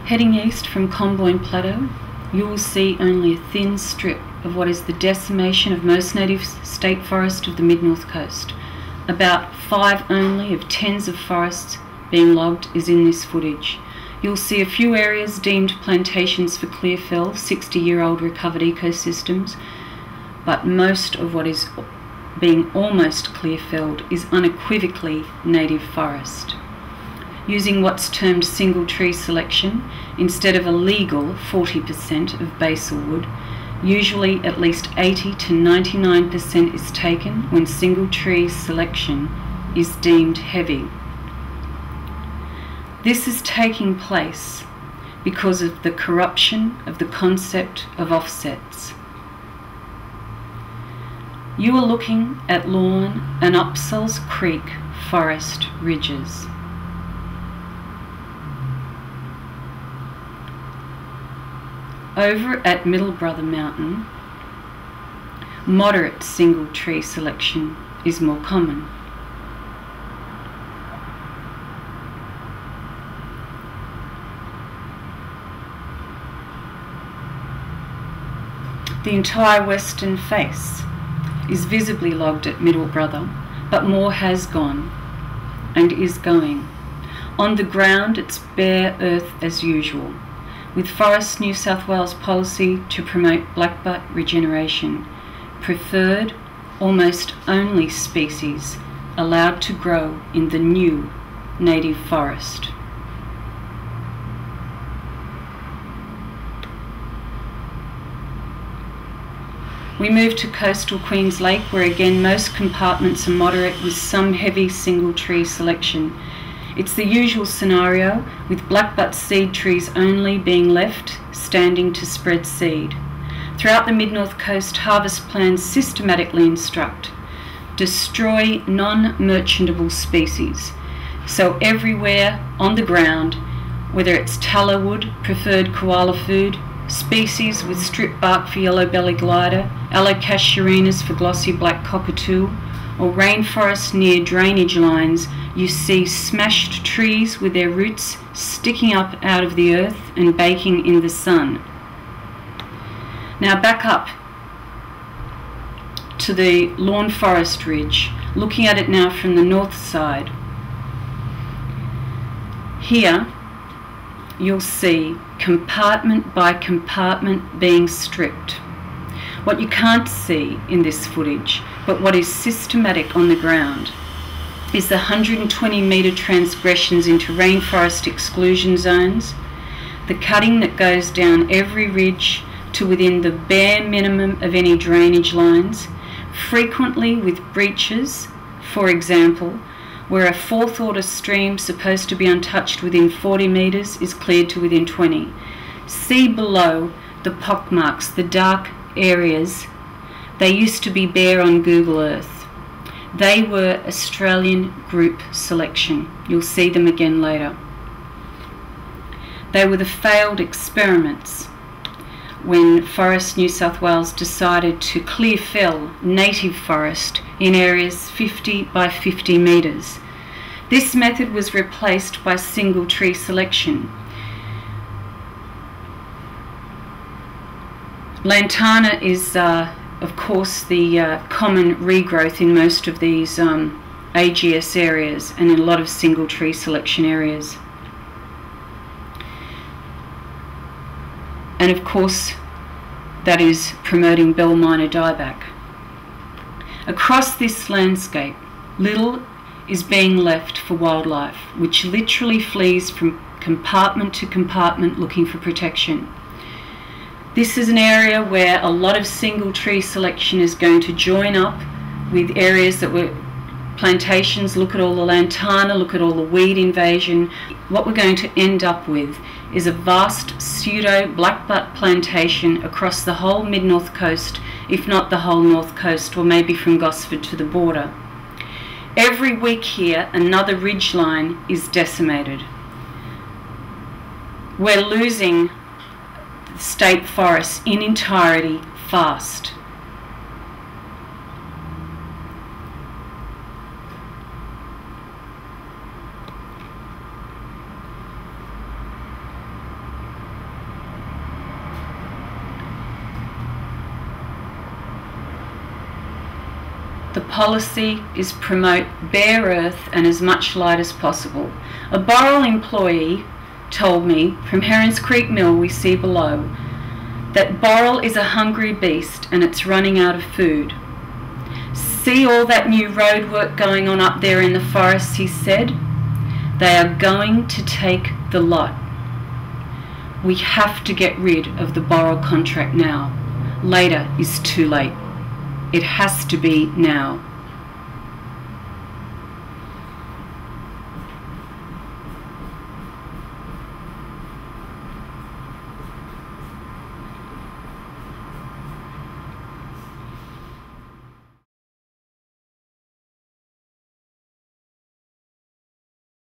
Heading east from Comboyne Plateau, you will see only a thin strip of what is the decimation of most native state forest of the mid-north coast. About 5 only of tens of forests being logged is in this footage. You'll see a few areas deemed plantations for clear fell, 60-year-old recovered ecosystems, but most of what is being almost clear felled is unequivocally native forest. Using what's termed single tree selection instead of a legal 40% of basal wood, usually at least 80 to 99% is taken when single tree selection is deemed heavy. This is taking place because of the corruption of the concept of offsets. You are looking at Lorne and Upsells Creek forest ridges. Over at Middle Brother Mountain, moderate single tree selection is more common. The entire western face is visibly logged at Middle Brother, but more has gone and is going. On the ground, it's bare earth as usual, with Forest New South Wales policy to promote blackbutt regeneration, preferred almost only species allowed to grow in the new native forest. We move to coastal Queens Lake, where again most compartments are moderate with some heavy single tree selection. It's the usual scenario, with blackbutt seed trees only being left standing to spread seed. Throughout the mid-north coast, harvest plans systematically instruct, destroy non-merchantable species. So everywhere on the ground, whether it's tallow wood, preferred koala food, species with strip bark for yellow-bellied glider, alocasurinas for glossy black cockatoo, or rainforests near drainage lines, you see smashed trees with their roots sticking up out of the earth and baking in the sun. Now back up to the lawn forest ridge, looking at it now from the north side. Here you'll see compartment by compartment being stripped. What you can't see in this footage, but what is systematic on the ground, is the 120-metre transgressions into rainforest exclusion zones, the cutting that goes down every ridge to within the bare minimum of any drainage lines, frequently with breaches, for example, where a fourth-order stream supposed to be untouched within 40 metres is cleared to within 20. See below the pockmarks, the dark areas. They used to be bare on Google Earth. They were Australian group selection. You'll see them again later. They were the failed experiments when Forest New South Wales decided to clear fell native forest in areas 50 by 50 metres. This method was replaced by single tree selection. Lantana is of course the common regrowth in most of these AGS areas and in a lot of single tree selection areas. And of course that is promoting bell minor dieback. Across this landscape, little is being left for wildlife, which literally flees from compartment to compartment looking for protection. This is an area where a lot of single tree selection is going to join up with areas that were plantations. Look at all the lantana, look at all the weed invasion. What we're going to end up with is a vast pseudo blackbutt plantation across the whole mid-north coast, if not the whole north coast, or maybe from Gosford to the border. Every week here, another ridgeline is decimated. We're losing state forests in entirety fast. The policy is promote bare earth and as much light as possible. A Boral employee told me from Herons Creek Mill we see below that Boral is a hungry beast and it's running out of food. See all that new road work going on up there in the forests, he said. They are going to take the lot. We have to get rid of the Boral contract now. Later is too late. It has to be now.